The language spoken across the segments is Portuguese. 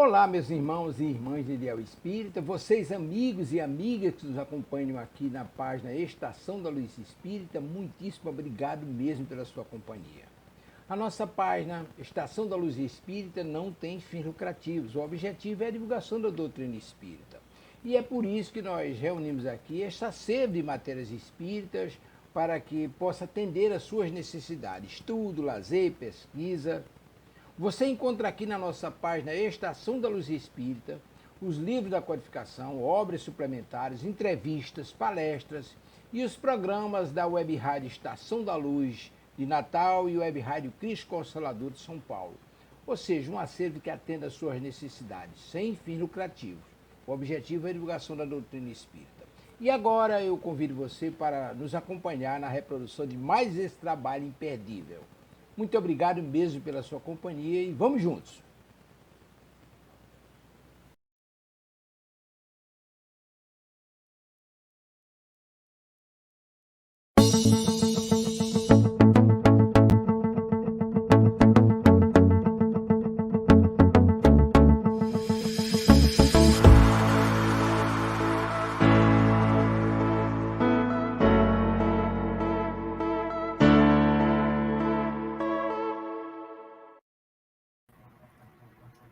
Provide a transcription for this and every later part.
Olá, meus irmãos e irmãs de Ideal Espírita, vocês amigos e amigas que nos acompanham aqui na página Estação da Luz Espírita, muitíssimo obrigado mesmo pela sua companhia. A nossa página Estação da Luz Espírita não tem fins lucrativos, o objetivo é a divulgação da doutrina espírita. E é por isso que nós reunimos aqui esta sede de matérias espíritas para que possa atender às suas necessidades, estudo, lazer, pesquisa. Você encontra aqui na nossa página Estação da Luz Espírita os livros da codificação, obras suplementares, entrevistas, palestras e os programas da Web Rádio Estação da Luz de Natal e Web Rádio Cristo Consolador de São Paulo. Ou seja, um acervo que atenda às suas necessidades, sem fins lucrativos. O objetivo é a divulgação da doutrina espírita. E agora eu convido você para nos acompanhar na reprodução de mais esse trabalho imperdível. Muito obrigado mesmo pela sua companhia e vamos juntos!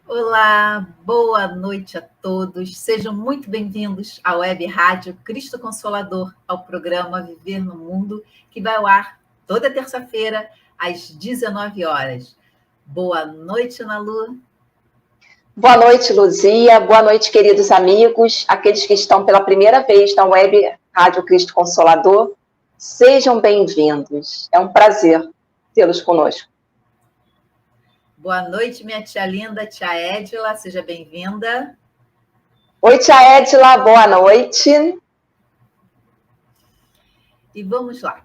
Olá, boa noite a todos. Sejam muito bem-vindos à Web Rádio Cristo Consolador, ao programa Viver no Mundo, que vai ao ar toda terça-feira, às 19 horas. Boa noite, Ana Lu. Boa noite, Luzia. Boa noite, queridos amigos, aqueles que estão pela primeira vez na Web Rádio Cristo Consolador. Sejam bem-vindos. É um prazer tê-los conosco. Boa noite, minha tia linda, tia Edila, seja bem-vinda. Oi, tia Edila, boa noite. E vamos lá.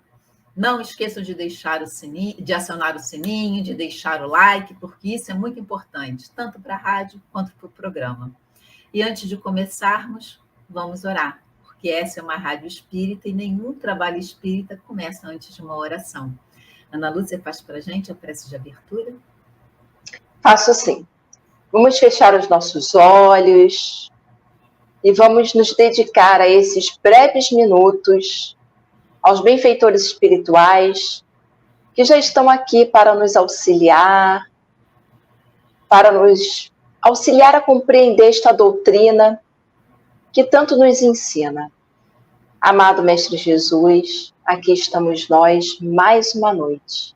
Não esqueçam de deixar o sininho, de acionar o sininho, de deixar o like, porque isso é muito importante, tanto para a rádio quanto para o programa. E antes de começarmos, vamos orar, porque essa é uma rádio espírita e nenhum trabalho espírita começa antes de uma oração. Ana Lúcia, faz para a gente a prece de abertura? Faço sim. Vamos fechar os nossos olhos e vamos nos dedicar a esses breves minutos aos benfeitores espirituais que já estão aqui para nos auxiliar a compreender esta doutrina que tanto nos ensina. Amado Mestre Jesus, aqui estamos nós mais uma noite.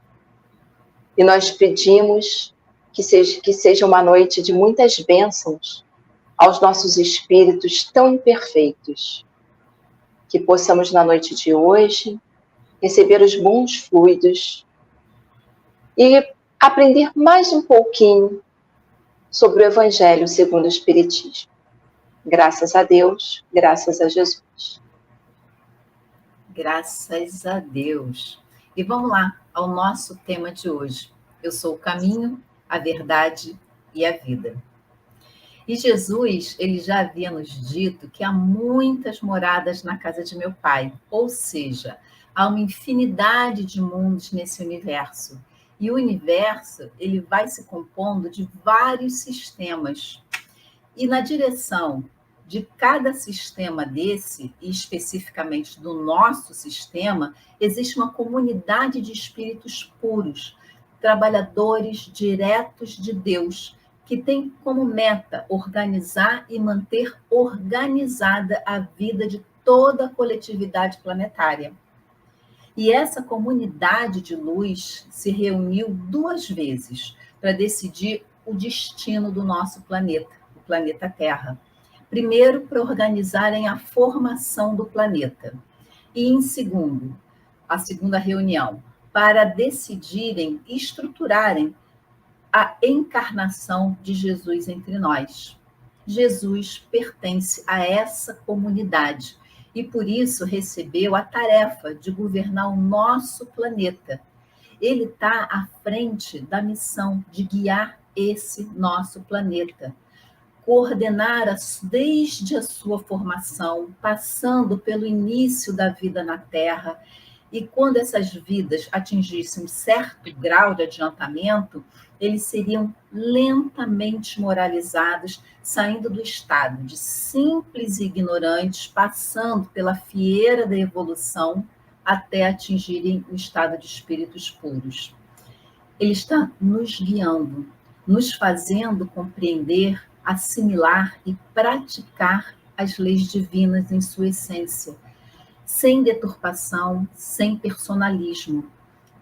E nós pedimos que seja uma noite de muitas bênçãos aos nossos espíritos tão imperfeitos. Que possamos, na noite de hoje, receber os bons fluidos e aprender mais um pouquinho sobre o Evangelho segundo o Espiritismo. Graças a Deus, graças a Jesus. Graças a Deus. E vamos lá ao nosso tema de hoje. Eu sou o caminho, a verdade e a vida. E Jesus, ele já havia nos dito que há muitas moradas na casa de meu Pai, ou seja, há uma infinidade de mundos nesse universo. E o universo, ele vai se compondo de vários sistemas. E na direção de cada sistema desse, e especificamente do nosso sistema, existe uma comunidade de espíritos puros, trabalhadores diretos de Deus, que tem como meta organizar e manter organizada a vida de toda a coletividade planetária. E essa comunidade de luz se reuniu 2 vezes para decidir o destino do nosso planeta, o planeta Terra. Primeiro, para organizarem a formação do planeta. E em segundo, a segunda reunião, para decidirem e estruturarem a encarnação de Jesus entre nós. Jesus pertence a essa comunidade e, por isso, recebeu a tarefa de governar o nosso planeta. Ele está à frente da missão de guiar esse nosso planeta, coordenar desde a sua formação, passando pelo início da vida na Terra, E quando essas vidas atingissem um certo grau de adiantamento, eles seriam lentamente moralizados, saindo do estado de simples ignorantes, passando pela fieira da evolução, até atingirem o estado de espíritos puros. Ele está nos guiando, nos fazendo compreender, assimilar e praticar as leis divinas em sua essência, sem deturpação, sem personalismo.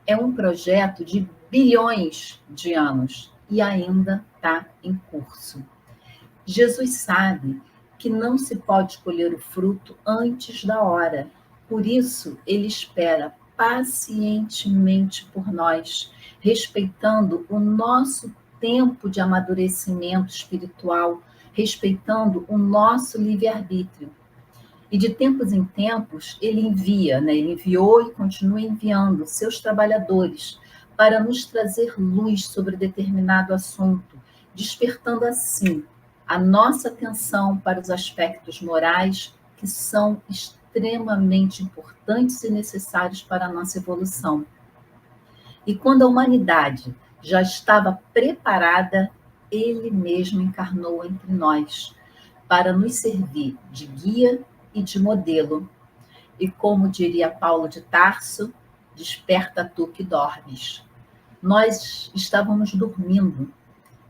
É um projeto de bilhões de anos e ainda está em curso. Jesus sabe que não se pode colher o fruto antes da hora. Por isso, ele espera pacientemente por nós, respeitando o nosso tempo de amadurecimento espiritual, respeitando o nosso livre-arbítrio. E de tempos em tempos, ele envia, ele enviou e continua enviando seus trabalhadores para nos trazer luz sobre determinado assunto, despertando assim a nossa atenção para os aspectos morais que são extremamente importantes e necessários para a nossa evolução. E quando a humanidade já estava preparada, ele mesmo encarnou entre nós para nos servir de guia e de modelo. E como diria Paulo de Tarso, desperta tu que dormes. Nós estávamos dormindo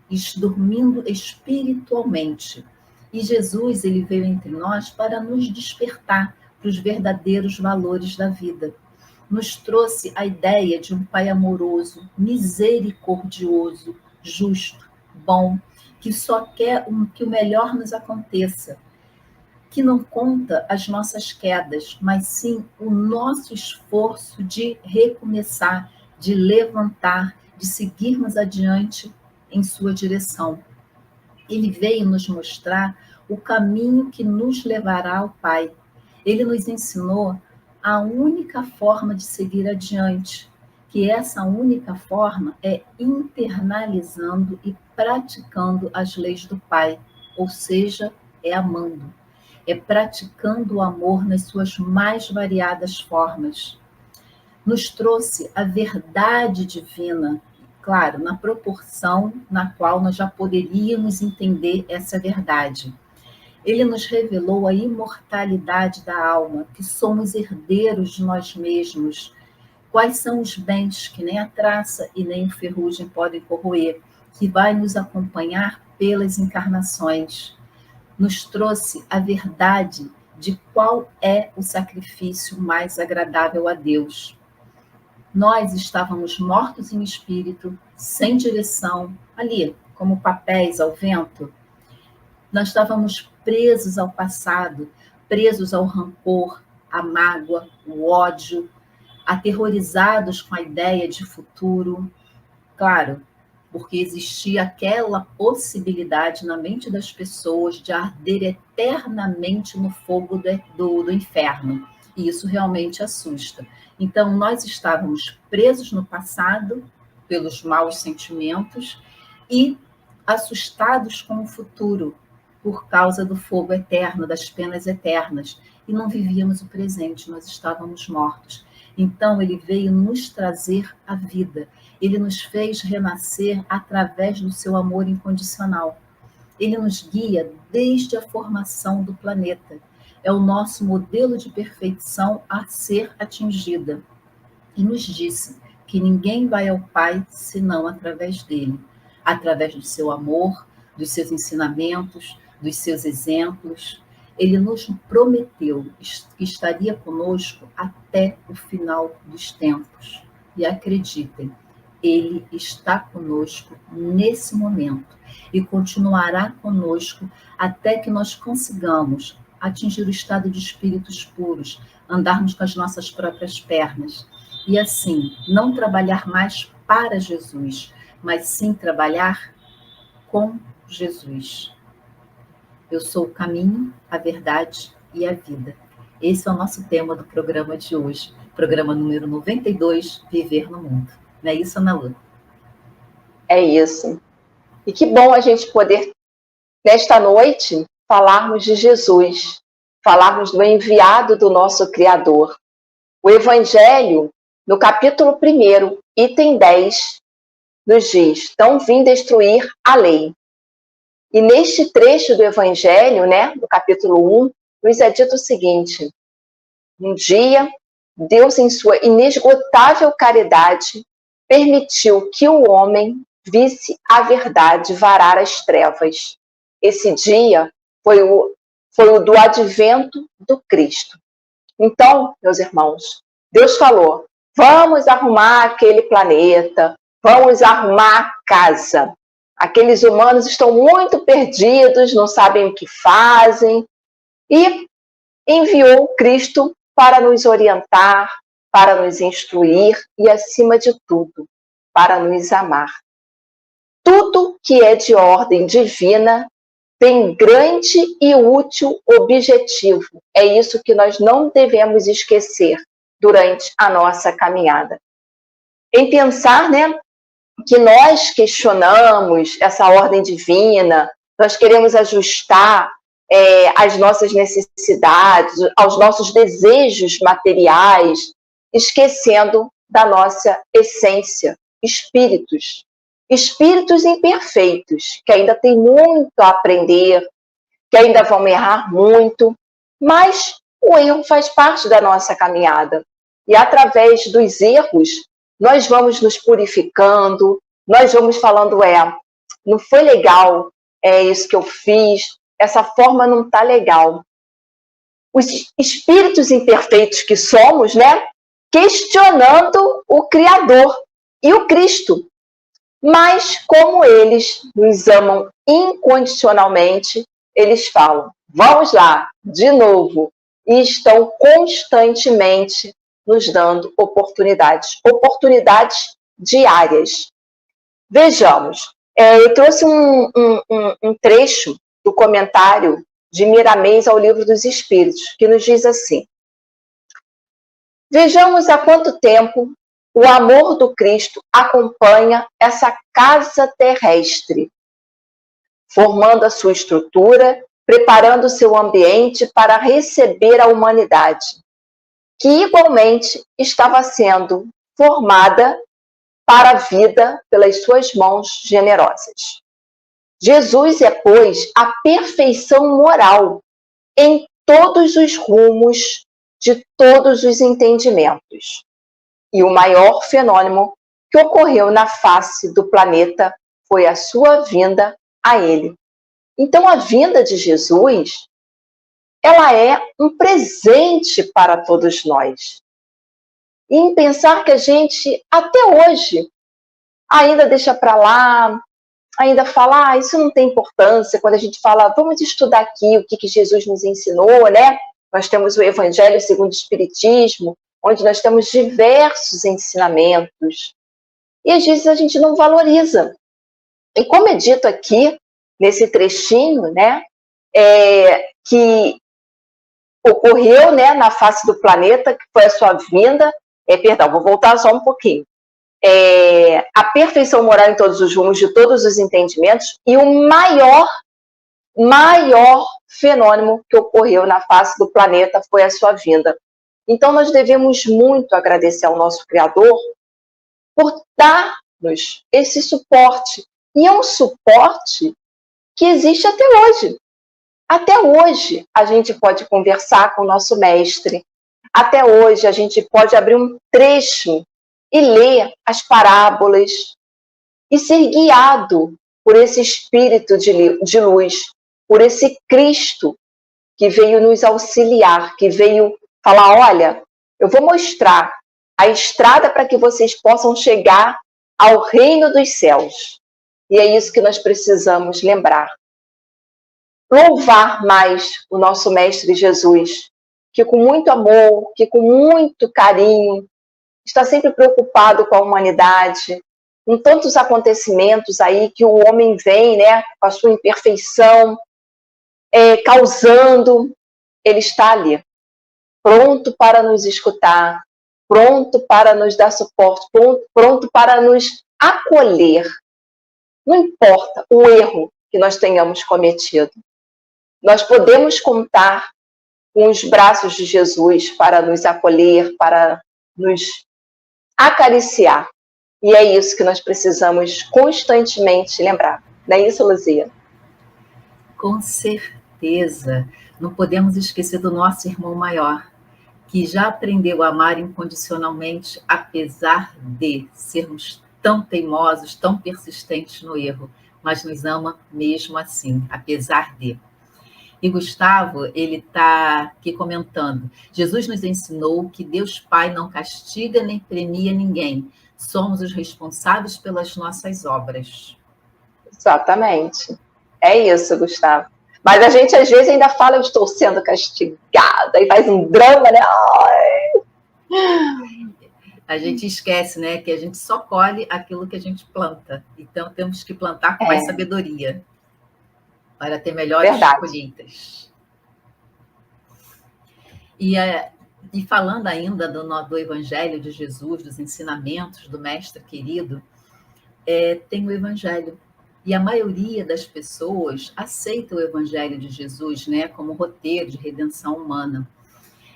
espiritualmente. E Jesus, ele veio entre nós para nos despertar para os verdadeiros valores da vida. Nos trouxe a ideia de um Pai amoroso, misericordioso, justo, bom, que só quer que o melhor nos aconteça, que não conta as nossas quedas, mas sim o nosso esforço de recomeçar, de levantar, de seguirmos adiante em sua direção. Ele veio nos mostrar o caminho que nos levará ao Pai. Ele nos ensinou a única forma de seguir adiante, que essa única forma é internalizando e praticando as leis do Pai, ou seja, é amando. É praticando o amor nas suas mais variadas formas. Nos trouxe a verdade divina, claro, na proporção na qual nós já poderíamos entender essa verdade. Ele nos revelou a imortalidade da alma, que somos herdeiros de nós mesmos. Quais são os bens que nem a traça e nem o ferrugem podem corroer, que vai nos acompanhar pelas encarnações. Nos trouxe a verdade de qual é o sacrifício mais agradável a Deus. Nós estávamos mortos em espírito, sem direção, ali, como papéis ao vento. Nós estávamos presos ao passado, presos ao rancor, à mágoa, o ódio, aterrorizados com a ideia de futuro. Claro, porque existia aquela possibilidade na mente das pessoas de arder eternamente no fogo do inferno. E isso realmente assusta. Então, nós estávamos presos no passado, pelos maus sentimentos, e assustados com o futuro, por causa do fogo eterno, das penas eternas. E não vivíamos o presente, nós estávamos mortos. Então, ele veio nos trazer a vida. Ele nos fez renascer através do seu amor incondicional. Ele nos guia desde a formação do planeta. É o nosso modelo de perfeição a ser atingida. E nos disse que ninguém vai ao Pai senão através dele. Através do seu amor, dos seus ensinamentos, dos seus exemplos. Ele nos prometeu que estaria conosco até o final dos tempos. E acreditem, ele está conosco nesse momento e continuará conosco até que nós consigamos atingir o estado de espíritos puros, andarmos com as nossas próprias pernas e assim não trabalhar mais para Jesus, mas sim trabalhar com Jesus. Eu sou o caminho, a verdade e a vida. Esse é o nosso tema do programa de hoje, programa número 92, Viver no Mundo. Não é isso, Ana Lu? É isso. E que bom a gente poder, nesta noite, falarmos de Jesus, falarmos do enviado do nosso Criador. O Evangelho, no capítulo 1, item 10, nos diz: não vim destruir a lei. E neste trecho do Evangelho, né, no capítulo 1, nos é dito o seguinte: um dia, Deus, em sua inesgotável caridade, permitiu que o homem visse a verdade varar as trevas. Esse dia foi o do advento do Cristo. Então, meus irmãos, Deus falou: vamos arrumar aquele planeta, vamos arrumar a casa. Aqueles humanos estão muito perdidos, não sabem o que fazem, e enviou Cristo para nos orientar, para nos instruir e, acima de tudo, para nos amar. Tudo que é de ordem divina tem grande e útil objetivo. É isso que nós não devemos esquecer durante a nossa caminhada. Em pensar, né, que nós questionamos essa ordem divina, nós queremos ajustar às nossas necessidades, aos nossos desejos materiais, esquecendo da nossa essência, espíritos imperfeitos, que ainda têm muito a aprender, que ainda vão errar muito, mas o erro faz parte da nossa caminhada. E através dos erros, nós vamos nos purificando, nós vamos falando, não foi legal isso que eu fiz, essa forma não está legal. Os espíritos imperfeitos que somos, né, questionando o Criador e o Cristo. Mas como eles nos amam incondicionalmente, eles falam: vamos lá, de novo. E estão constantemente nos dando oportunidades diárias. Vejamos, eu trouxe um trecho do comentário de Miramês ao Livro dos Espíritos, que nos diz assim: vejamos há quanto tempo o amor do Cristo acompanha essa casa terrestre, formando a sua estrutura, preparando o seu ambiente para receber a humanidade, que igualmente estava sendo formada para a vida pelas suas mãos generosas. Jesus é, pois, a perfeição moral em todos os rumos de todos os entendimentos. E o maior fenômeno que ocorreu na face do planeta foi a sua vinda a ele. Então, a vinda de Jesus, ela é um presente para todos nós. E em pensar que a gente, até hoje, ainda deixa para lá, ainda fala, isso não tem importância, quando a gente fala, vamos estudar aqui o que Jesus nos ensinou, né? Nós temos o Evangelho segundo o Espiritismo, onde nós temos diversos ensinamentos. E às vezes a gente não valoriza. E como é dito aqui, nesse trechinho, né, que ocorreu, né, na face do planeta, que foi a sua vinda, vou voltar só um pouquinho. A perfeição moral em todos os rumos, de todos os entendimentos, e o maior fenômeno que ocorreu na face do planeta foi a sua vinda. Então, nós devemos muito agradecer ao nosso Criador por dar-nos esse suporte. E é um suporte que existe até hoje. Até hoje, a gente pode conversar com o nosso mestre. Até hoje, a gente pode abrir um trecho e ler as parábolas e ser guiado por esse espírito de luz, por esse Cristo que veio nos auxiliar, que veio falar, olha, eu vou mostrar a estrada para que vocês possam chegar ao reino dos céus. E é isso que nós precisamos lembrar. Louvar mais o nosso Mestre Jesus, que com muito amor, que com muito carinho, está sempre preocupado com a humanidade, com tantos acontecimentos aí que o homem vem, né, com a sua imperfeição, causando, ele está ali, pronto para nos escutar, pronto para nos dar suporte, pronto para nos acolher. Não importa o erro que nós tenhamos cometido. Nós podemos contar com os braços de Jesus para nos acolher, para nos acariciar. E é isso que nós precisamos constantemente lembrar. Não é isso, Luzia? Com certeza. Não podemos esquecer do nosso irmão maior, que já aprendeu a amar incondicionalmente, apesar de sermos tão teimosos, tão persistentes no erro, mas nos ama mesmo assim, apesar de. E Gustavo, ele está aqui comentando: Jesus nos ensinou que Deus Pai não castiga nem premia ninguém. Somos os responsáveis pelas nossas obras. Exatamente. É isso, Gustavo. Mas a gente, às vezes, ainda fala, eu estou sendo castigada, e faz um drama, né? Ai. A gente esquece, né, que a gente só colhe aquilo que a gente planta. Então, temos que plantar com mais sabedoria para ter melhores colheitas. E falando ainda do Evangelho de Jesus, dos ensinamentos do Mestre querido, tem o Evangelho. E a maioria das pessoas aceita o Evangelho de Jesus, né, como roteiro de redenção humana.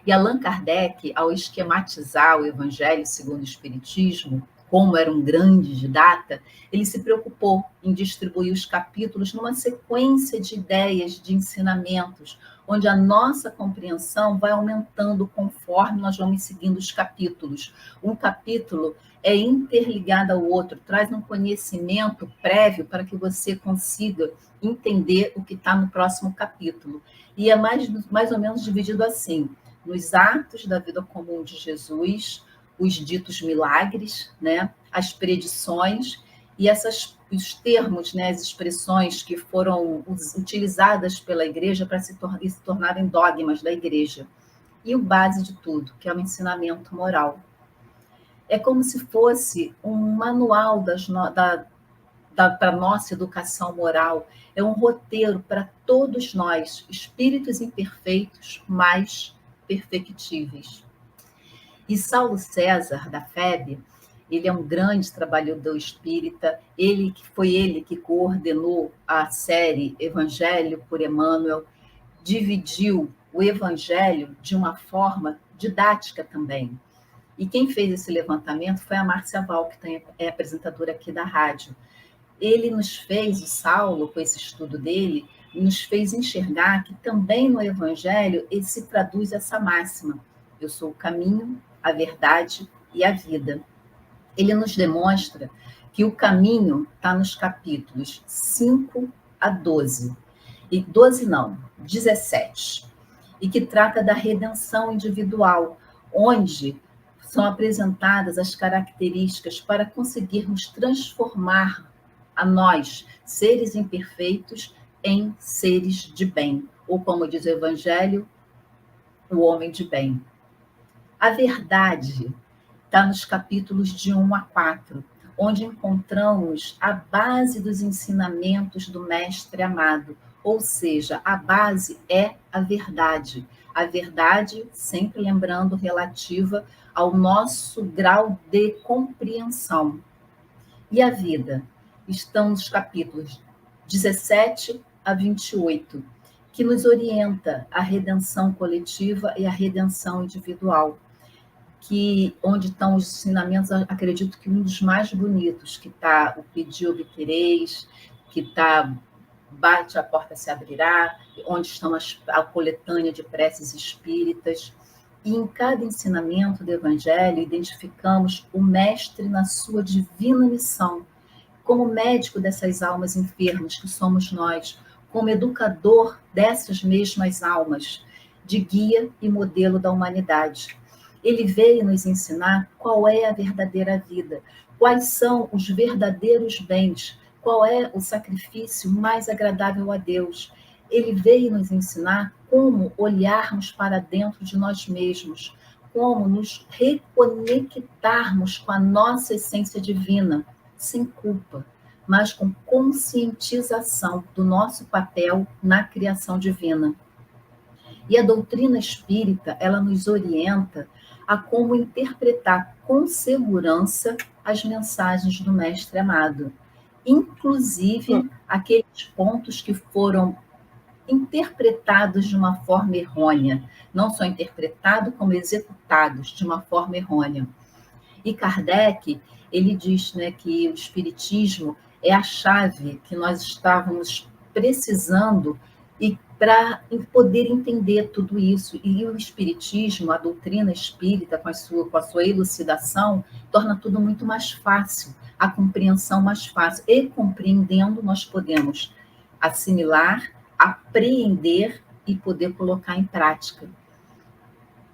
E Allan Kardec, ao esquematizar o Evangelho segundo o Espiritismo, como era um grande didata, ele se preocupou em distribuir os capítulos numa sequência de ideias, de ensinamentos, onde a nossa compreensão vai aumentando conforme nós vamos seguindo os capítulos. Um capítulo é interligado ao outro, traz um conhecimento prévio para que você consiga entender o que está no próximo capítulo. E é mais ou menos dividido assim: nos atos da vida comum de Jesus, os ditos milagres, né, as predições e os termos, né, as expressões que foram utilizadas pela igreja para se tornarem dogmas da igreja. E o base de tudo, que é o ensinamento moral. É como se fosse um manual para a nossa educação moral, é um roteiro para todos nós, espíritos imperfeitos, mas perfectíveis. E Saulo César, da FEB, ele é um grande trabalhador espírita, foi ele que coordenou a série Evangelho por Emmanuel, dividiu o Evangelho de uma forma didática também. E quem fez esse levantamento foi a Márcia Val, que é apresentadora aqui da rádio. Ele nos fez, o Saulo, com esse estudo dele, nos fez enxergar que também no Evangelho ele se traduz essa máxima: eu sou o caminho, a verdade e a vida. Ele nos demonstra que o caminho está nos capítulos 5 a 12. E 12 não, 17. E que trata da redenção individual, onde são apresentadas as características para conseguirmos transformar a nós, seres imperfeitos, em seres de bem. Ou, como diz o Evangelho, o homem de bem. A verdade está nos capítulos de 1 a 4, onde encontramos a base dos ensinamentos do Mestre amado. Ou seja, a base é a verdade. A verdade, sempre lembrando, relativa ao nosso grau de compreensão. E a vida? Estão nos capítulos 17 a 28, que nos orienta a redenção coletiva e a redenção individual. Onde estão os ensinamentos, acredito que um dos mais bonitos, que está o pedir obtereis, que está bate a porta se abrirá, onde estão a coletânea de preces espíritas. E em cada ensinamento do Evangelho identificamos o Mestre na sua divina missão, como médico dessas almas enfermas que somos nós, como educador dessas mesmas almas, de guia e modelo da humanidade. Ele veio nos ensinar qual é a verdadeira vida, quais são os verdadeiros bens, qual é o sacrifício mais agradável a Deus. Ele veio nos ensinar como olharmos para dentro de nós mesmos, como nos reconectarmos com a nossa essência divina, sem culpa, mas com conscientização do nosso papel na criação divina. E a doutrina espírita, ela nos orienta a como interpretar com segurança as mensagens do Mestre amado, inclusive aqueles pontos que foram interpretados de uma forma errônea. Não só interpretados, como executados de uma forma errônea. E Kardec, ele diz, né, que o espiritismo é a chave que nós estávamos precisando e para poder entender tudo isso. E o espiritismo, a doutrina espírita, com a sua elucidação, torna tudo muito mais fácil, a compreensão mais fácil. E compreendendo, nós podemos assimilar, apreender e poder colocar em prática.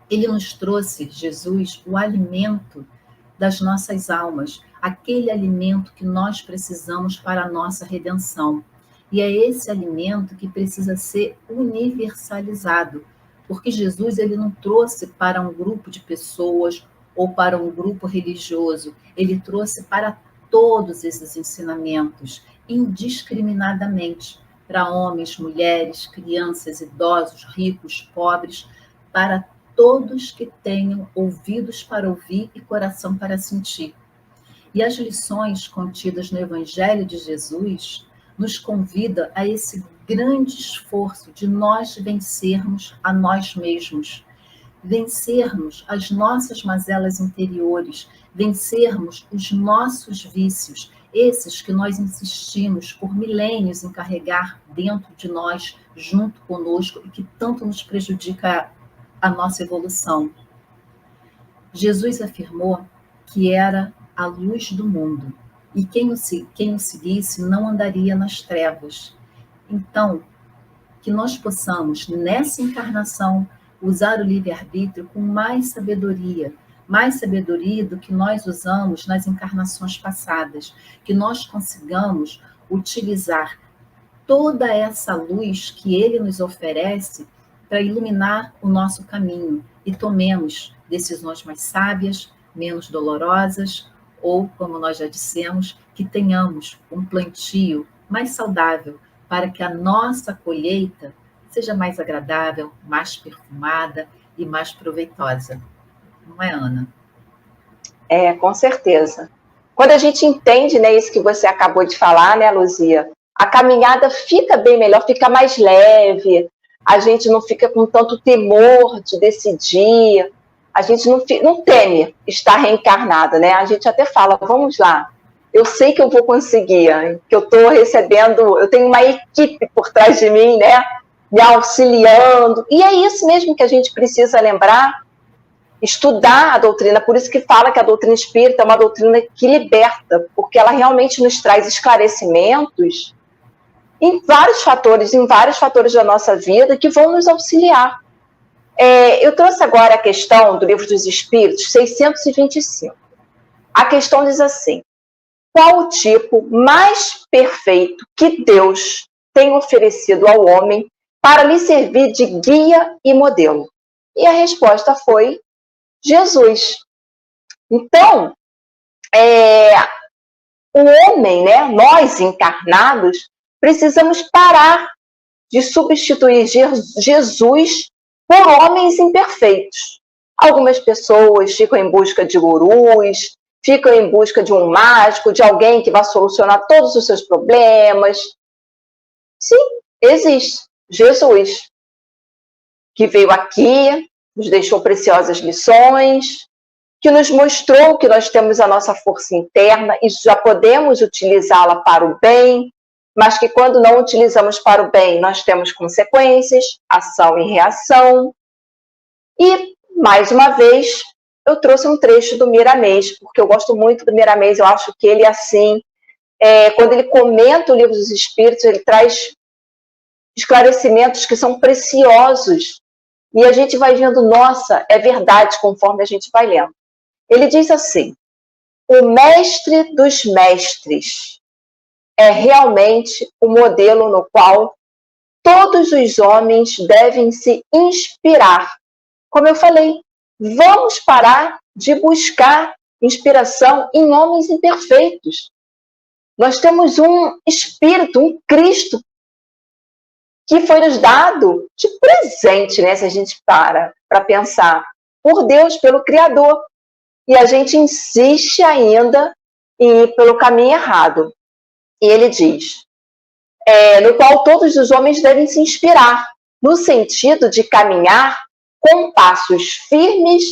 Ele nos trouxe, Jesus, o alimento das nossas almas, aquele alimento que nós precisamos para a nossa redenção. E é esse alimento que precisa ser universalizado, porque Jesus ele não trouxe para um grupo de pessoas ou para um grupo religioso, ele trouxe para todos esses ensinamentos, indiscriminadamente, para homens, mulheres, crianças, idosos, ricos, pobres, para todos que tenham ouvidos para ouvir e coração para sentir. E as lições contidas no Evangelho de Jesus nos convida a esse grande esforço de nós vencermos a nós mesmos, vencermos as nossas mazelas interiores, vencermos os nossos vícios, esses que nós insistimos por milênios em carregar dentro de nós, junto conosco, e que tanto nos prejudica a nossa evolução. Jesus afirmou que era a luz do mundo, e quem o seguisse não andaria nas trevas. Então, que nós possamos, nessa encarnação, usar o livre-arbítrio com mais sabedoria do que nós usamos nas encarnações passadas, que nós consigamos utilizar toda essa luz que ele nos oferece para iluminar o nosso caminho e tomemos decisões mais sábias, menos dolorosas, ou, como nós já dissemos, que tenhamos um plantio mais saudável para que a nossa colheita seja mais agradável, mais perfumada e mais proveitosa. Não é, Ana? Com certeza. Quando a gente entende, né, isso que você acabou de falar, né, Luzia, a caminhada fica bem melhor, fica mais leve, a gente não fica com tanto temor de decidir, a gente não teme estar reencarnada, né? A gente até fala, vamos lá, eu sei que eu vou conseguir, que eu estou recebendo, eu tenho uma equipe por trás de mim, né? Me auxiliando, e é isso mesmo que a gente precisa lembrar, estudar a doutrina, por isso que fala que a doutrina espírita é uma doutrina que liberta, porque ela realmente nos traz esclarecimentos em vários fatores da nossa vida que vão nos auxiliar. Eu trouxe agora a questão do Livro dos Espíritos, 625. A questão diz assim: qual o tipo mais perfeito que Deus tem oferecido ao homem para lhe servir de guia e modelo? E a resposta foi Jesus. Então, o homem, né, nós encarnados, precisamos parar de substituir Jesus por homens imperfeitos. Algumas pessoas ficam em busca de gurus, ficam em busca de um mágico, de alguém que vai solucionar todos os seus problemas. Sim, existe Jesus, que veio aqui, nos deixou preciosas lições, que nos mostrou que nós temos a nossa força interna e já podemos utilizá-la para o bem, mas que quando não utilizamos para o bem, nós temos consequências, ação e reação. E, mais uma vez, eu trouxe um trecho do Miramês, porque eu gosto muito do Miramês, eu acho que ele, assim, quando ele comenta o Livro dos Espíritos, ele traz esclarecimentos que são preciosos, e a gente vai vendo, nossa, é verdade, conforme a gente vai lendo. Ele diz assim: o mestre dos mestres é realmente o modelo no qual todos os homens devem se inspirar. Como eu falei, vamos parar de buscar inspiração em homens imperfeitos. Nós temos um Espírito, um Cristo, que foi nos dado de presente, né, se a gente para pensar, por Deus, pelo Criador. E a gente insiste ainda em ir pelo caminho errado. E ele diz, no qual todos os homens devem se inspirar, no sentido de caminhar com passos firmes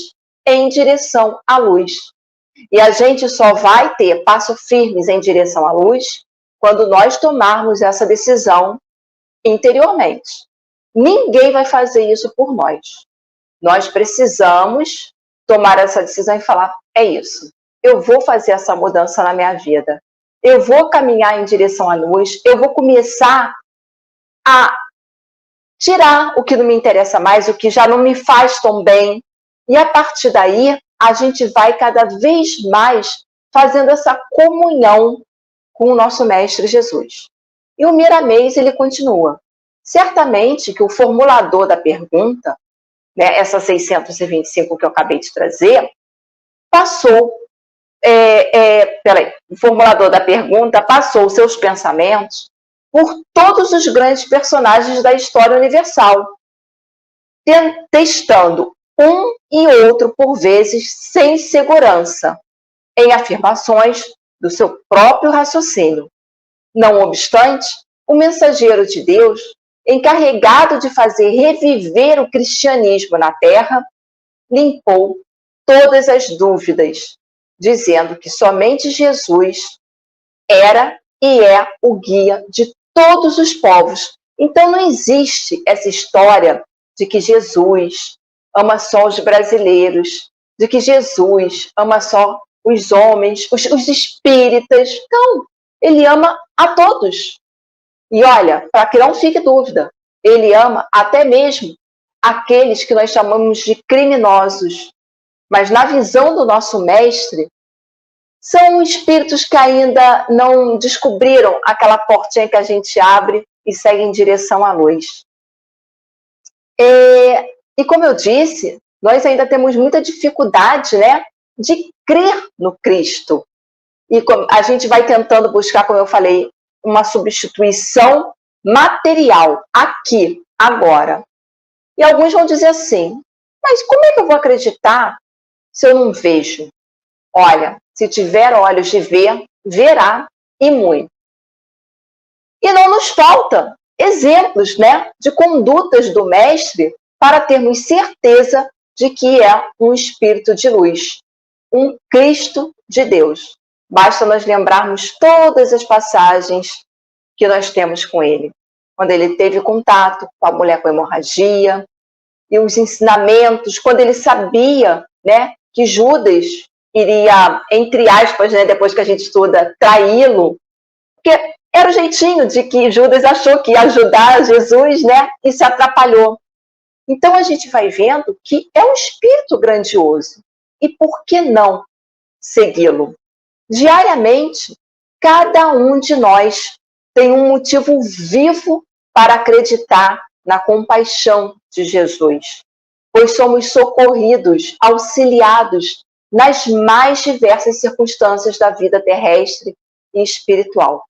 em direção à luz. E a gente só vai ter passos firmes em direção à luz quando nós tomarmos essa decisão interiormente. Ninguém vai fazer isso por nós. Nós precisamos tomar essa decisão e falar, é isso, eu vou fazer essa mudança na minha vida. Eu vou caminhar em direção à luz, eu vou começar a tirar o que não me interessa mais, o que já não me faz tão bem. E a partir daí, a gente vai cada vez mais fazendo essa comunhão com o nosso Mestre Jesus. E o Miramês, ele continua. Certamente que o formulador da pergunta, né, essa 625 que eu acabei de trazer, passou, o formulador da pergunta passou seus pensamentos por todos os grandes personagens da história universal, testando um e outro por vezes sem segurança, em afirmações do seu próprio raciocínio. Não obstante, o mensageiro de Deus, encarregado de fazer reviver o cristianismo na Terra, limpou todas as dúvidas, dizendo que somente Jesus era e é o guia de todos os povos. Então não existe essa história de que Jesus ama só os brasileiros, de que Jesus ama só os homens, os espíritas. Não, ele ama a todos. E olha, para que não fique dúvida, ele ama até mesmo aqueles que nós chamamos de criminosos. Mas na visão do nosso mestre, são espíritos que ainda não descobriram aquela portinha que a gente abre e segue em direção à luz. E como eu disse, nós ainda temos muita dificuldade, né, de crer no Cristo. E a gente vai tentando buscar, como eu falei, uma substituição material, aqui, agora. E alguns vão dizer assim, mas como é que eu vou acreditar se eu não vejo? Olha, se tiver olhos de ver, verá e muito. E não nos falta exemplos, né, de condutas do mestre para termos certeza de que é um espírito de luz, um Cristo de Deus. Basta nós lembrarmos todas as passagens que nós temos com ele. Quando ele teve contato com a mulher com hemorragia, e os ensinamentos, quando ele sabia, né, que Judas iria, entre aspas, né, depois que a gente estuda, traí-lo, porque era o jeitinho de que Judas achou que ia ajudar Jesus, né, e se atrapalhou. Então a gente vai vendo que é um espírito grandioso. E por que não segui-lo? Diariamente, cada um de nós tem um motivo vivo para acreditar na compaixão de Jesus, pois somos socorridos, auxiliados nas mais diversas circunstâncias da vida terrestre e espiritual.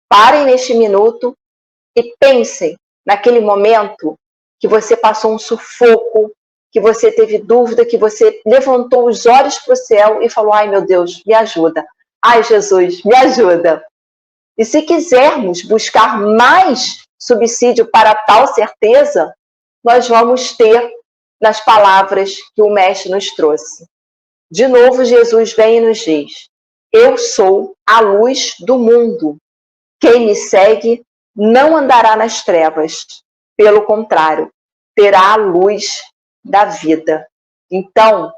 Parem neste minuto e pensem naquele momento que você passou um sufoco, que você teve dúvida, que você levantou os olhos para o céu e falou, ai meu Deus, me ajuda. Ai Jesus, me ajuda. E se quisermos buscar mais subsídio para tal certeza, nós vamos ter nas palavras que o Mestre nos trouxe. De novo, Jesus vem e nos diz, eu sou a luz do mundo. Quem me segue não andará nas trevas. Pelo contrário, terá a luz da vida. Então,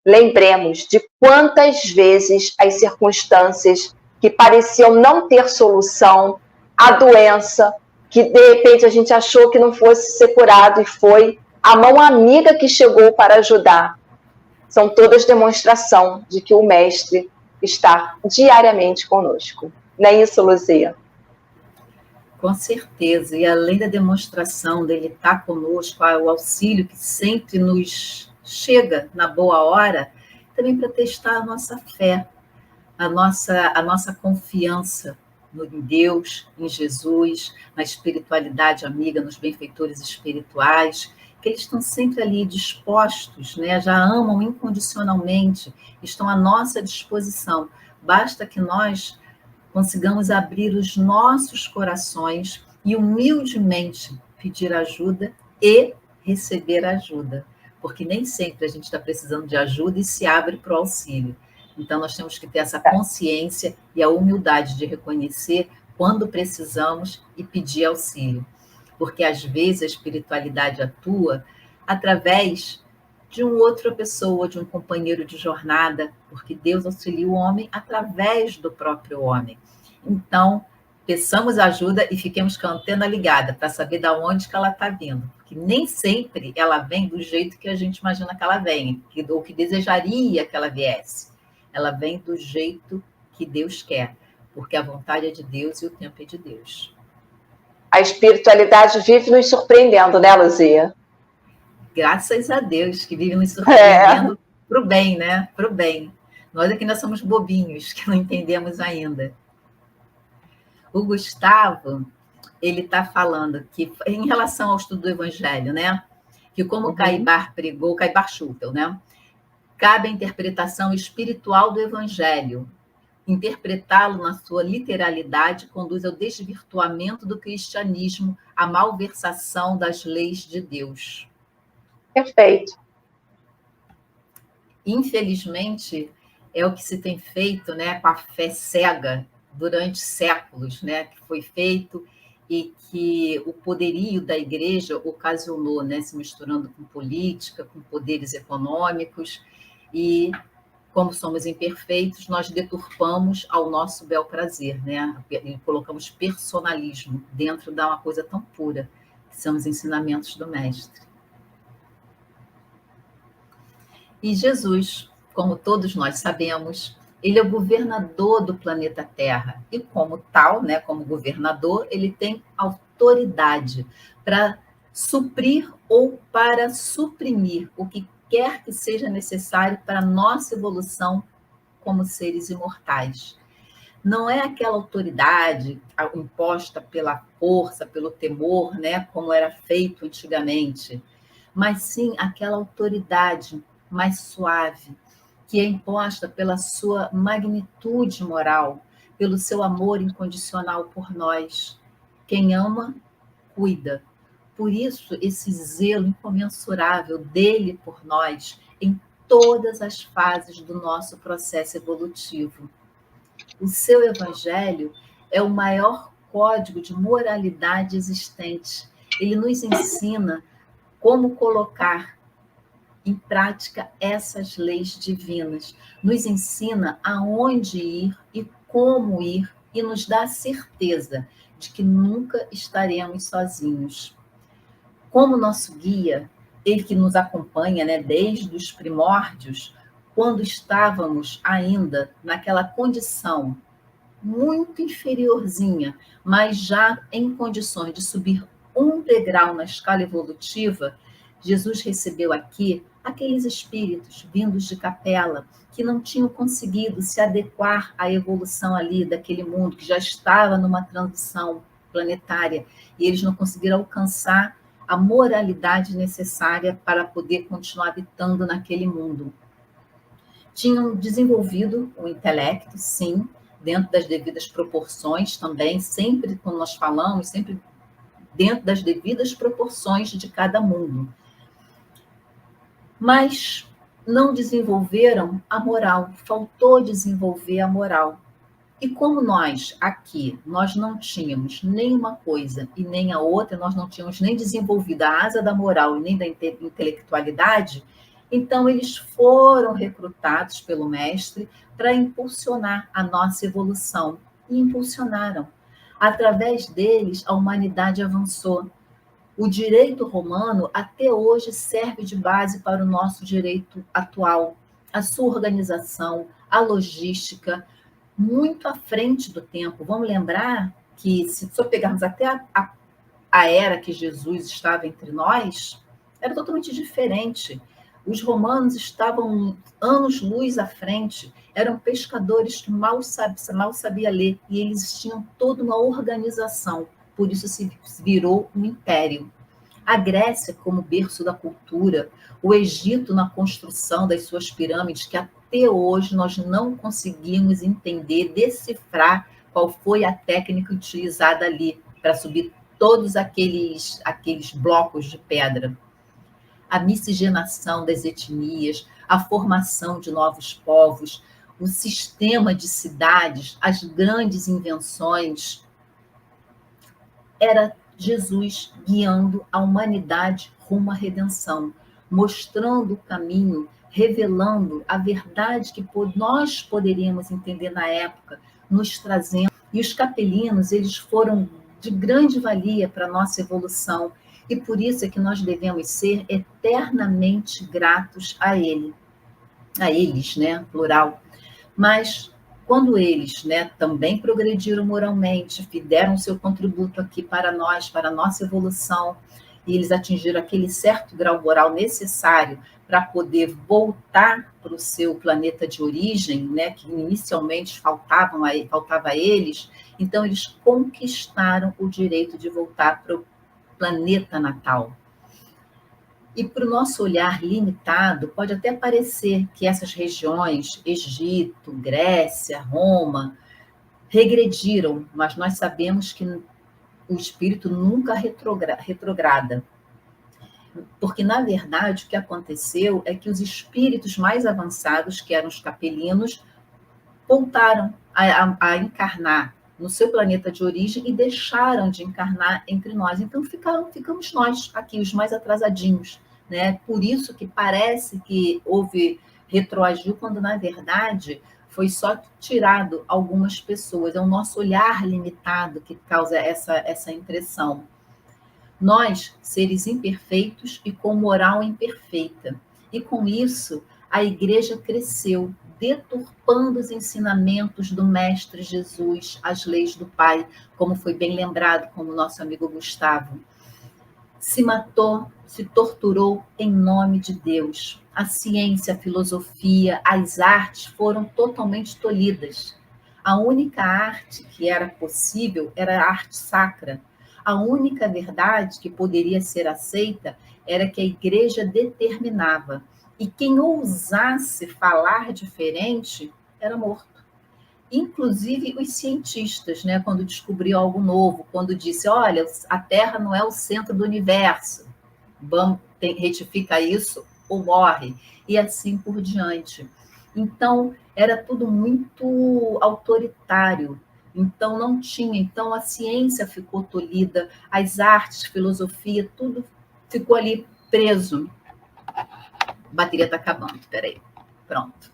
lembremos de quantas vezes as circunstâncias que pareciam não ter solução, a doença, que de repente a gente achou que não fosse ser curado e foi, a mão amiga que chegou para ajudar, são todas demonstração de que o Mestre está diariamente conosco. Não é isso, Luzia? Com certeza, e além da demonstração dele estar conosco, o auxílio que sempre nos chega na boa hora, também para testar a nossa fé, a nossa confiança em Deus, em Jesus, na espiritualidade amiga, nos benfeitores espirituais, que eles estão sempre ali dispostos, né? Já amam incondicionalmente, estão à nossa disposição. Basta que nós consigamos abrir os nossos corações e humildemente pedir ajuda e receber ajuda, porque nem sempre a gente está precisando de ajuda e se abre para o auxílio. Então, nós temos que ter essa consciência e a humildade de reconhecer quando precisamos e pedir auxílio, porque às vezes a espiritualidade atua através de uma outra pessoa, de um companheiro de jornada, porque Deus auxilia o homem através do próprio homem. Então, peçamos ajuda e fiquemos com a antena ligada para saber de onde que ela está vindo, porque nem sempre ela vem do jeito que a gente imagina que ela vem, ou que desejaria que ela viesse. Ela vem do jeito que Deus quer, porque a vontade é de Deus e o tempo é de Deus. A espiritualidade vive nos surpreendendo, né, Luzia? Graças a Deus, que vive nos surpreendendo para o bem, né? Para o bem. Nós aqui nós somos bobinhos, que não entendemos ainda. O Gustavo, ele está falando que, em relação ao estudo do Evangelho, né? Que como Caibar pregou, Caibar Schutel, né? Cabe a interpretação espiritual do Evangelho. Interpretá-lo na sua literalidade conduz ao desvirtuamento do cristianismo, à malversação das leis de Deus. Perfeito. Infelizmente, é o que se tem feito, né, com a fé cega durante séculos, né, que foi feito e que o poderio da igreja ocasionou, né, se misturando com política, com poderes econômicos, e como somos imperfeitos, nós deturpamos ao nosso bel prazer, né, e colocamos personalismo dentro de uma coisa tão pura, que são os ensinamentos do Mestre. E Jesus, como todos nós sabemos, ele é o governador do planeta Terra. E como tal, né, como governador, ele tem autoridade para suprir ou para suprimir o que quer que seja necessário para a nossa evolução como seres imortais. Não é aquela autoridade imposta pela força, pelo temor, né, como era feito antigamente, mas sim aquela autoridade mais suave, que é imposta pela sua magnitude moral, pelo seu amor incondicional por nós. Quem ama, cuida. Por isso, esse zelo incomensurável dele por nós em todas as fases do nosso processo evolutivo. O seu evangelho é o maior código de moralidade existente. Ele nos ensina como colocar em prática essas leis divinas, nos ensina aonde ir e como ir e nos dá a certeza de que nunca estaremos sozinhos. Como nosso guia, ele que nos acompanha, né, desde os primórdios, quando estávamos ainda naquela condição muito inferiorzinha, mas já em condições de subir um degrau na escala evolutiva, Jesus recebeu aqui aqueles espíritos vindos de Capela, que não tinham conseguido se adequar à evolução ali daquele mundo, que já estava numa transição planetária, e eles não conseguiram alcançar a moralidade necessária para poder continuar habitando naquele mundo. Tinham desenvolvido o intelecto, sim, dentro das devidas proporções também, sempre, quando nós falamos, sempre dentro das devidas proporções de cada mundo. Mas não desenvolveram a moral, faltou desenvolver a moral. E como nós, aqui, nós não tínhamos nem uma coisa e nem a outra, nós não tínhamos nem desenvolvido a asa da moral e nem da intelectualidade, então eles foram recrutados pelo mestre para impulsionar a nossa evolução. E impulsionaram. Através deles, a humanidade avançou. O direito romano até hoje serve de base para o nosso direito atual. A sua organização, a logística, muito à frente do tempo. Vamos lembrar que, se só pegarmos até a era que Jesus estava entre nós, era totalmente diferente. Os romanos estavam anos-luz à frente, eram pescadores que mal sabiam ler, e eles tinham toda uma organização. Por isso se virou um império. A Grécia como berço da cultura, o Egito na construção das suas pirâmides, que até hoje nós não conseguimos entender, decifrar qual foi a técnica utilizada ali para subir todos aqueles blocos de pedra. A miscigenação das etnias, a formação de novos povos, o sistema de cidades, as grandes invenções. Era Jesus guiando a humanidade rumo à redenção, mostrando o caminho, revelando a verdade que nós poderíamos entender na época, nos trazendo. E os capelinos, eles foram de grande valia para a nossa evolução, e por isso é que nós devemos ser eternamente gratos a eles, né, plural. Mas quando eles, né, também progrediram moralmente, deram seu contributo aqui para nós, para a nossa evolução, e eles atingiram aquele certo grau moral necessário para poder voltar para o seu planeta de origem, né, que inicialmente faltava a eles, então eles conquistaram o direito de voltar para o planeta natal. E para o nosso olhar limitado, pode até parecer que essas regiões, Egito, Grécia, Roma, regrediram, mas nós sabemos que o espírito nunca retrograda. Porque, na verdade, o que aconteceu é que os espíritos mais avançados, que eram os capelinos, voltaram a encarnar no seu planeta de origem e deixaram de encarnar entre nós. Então, ficamos nós aqui, os mais atrasadinhos, né? Por isso que parece que houve retroagiu, quando, na verdade, foi só tirado algumas pessoas. É o nosso olhar limitado que causa essa impressão. Nós, seres imperfeitos e com moral imperfeita. E, com isso, a igreja cresceu, deturpando os ensinamentos do Mestre Jesus, as leis do Pai, como foi bem lembrado, como nosso amigo Gustavo. Se matou, se torturou em nome de Deus. A ciência, a filosofia, as artes foram totalmente tolhidas. A única arte que era possível era a arte sacra. A única verdade que poderia ser aceita era que a igreja determinava. E quem ousasse falar diferente era morto. Inclusive os cientistas, né, quando descobriu algo novo, quando disse, olha, a Terra não é o centro do universo, retifica isso ou morre, e assim por diante. Então, era tudo muito autoritário, então não tinha, então a ciência ficou tolhida, as artes, filosofia, tudo ficou ali preso. A bateria está acabando, peraí, pronto.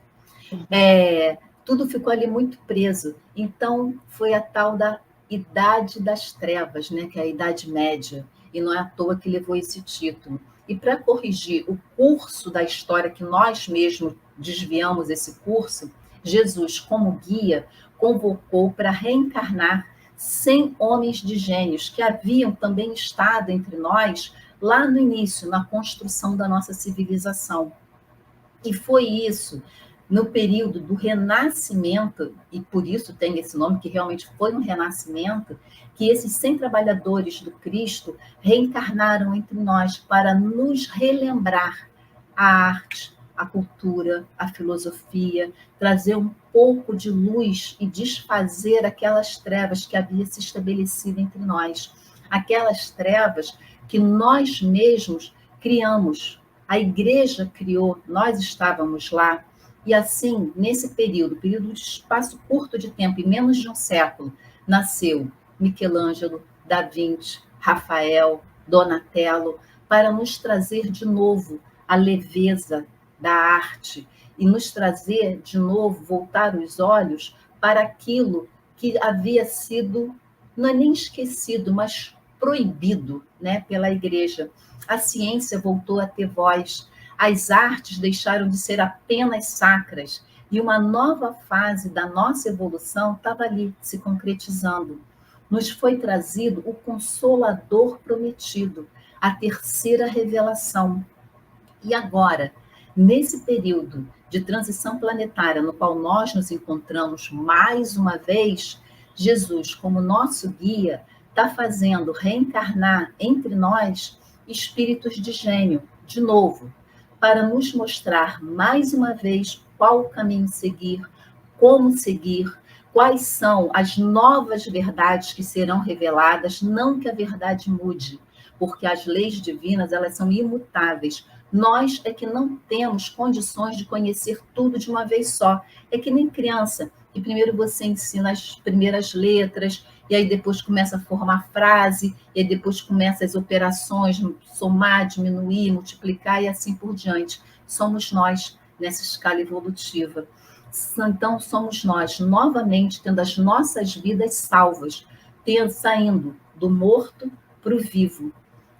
Tudo ficou ali muito preso. Então, foi a tal da Idade das Trevas, né, que é a Idade Média, e não é à toa que levou esse título. E para corrigir o curso da história, que nós mesmos desviamos esse curso, Jesus, como guia, convocou para reencarnar 100 homens de gênios que haviam também estado entre nós lá no início, na construção da nossa civilização. E foi isso, no período do Renascimento, e por isso tem esse nome, que realmente foi um renascimento, que esses 100 trabalhadores do Cristo reencarnaram entre nós para nos relembrar a arte, a cultura, a filosofia, trazer um pouco de luz e desfazer aquelas trevas que havia se estabelecido entre nós. Aquelas trevas que nós mesmos criamos. A igreja criou, nós estávamos lá, e assim, nesse período de espaço curto de tempo, em menos de um século, nasceu Michelangelo, Da Vinci, Rafael, Donatello, para nos trazer de novo a leveza da arte e nos trazer de novo, voltar os olhos para aquilo que havia sido, não é nem esquecido, mas proibido, né, pela igreja. A ciência voltou a ter voz, as artes deixaram de ser apenas sacras e uma nova fase da nossa evolução estava ali se concretizando. Nos foi trazido o Consolador prometido, a terceira revelação. E agora, nesse período de transição planetária no qual nós nos encontramos mais uma vez, Jesus, como nosso guia, está fazendo reencarnar entre nós espíritos de gênio, de novo, para nos mostrar mais uma vez qual o caminho seguir, quais são as novas verdades que serão reveladas, não que a verdade mude, porque as leis divinas, elas são imutáveis. Nós é que não temos condições de conhecer tudo de uma vez só. É que nem criança, que primeiro você ensina as primeiras letras, e aí depois começa a formar frase, e aí depois começa as operações, somar, diminuir, multiplicar e assim por diante. Somos nós nessa escala evolutiva. Então, somos nós, novamente, tendo as nossas vidas salvas, saindo do morto para o vivo.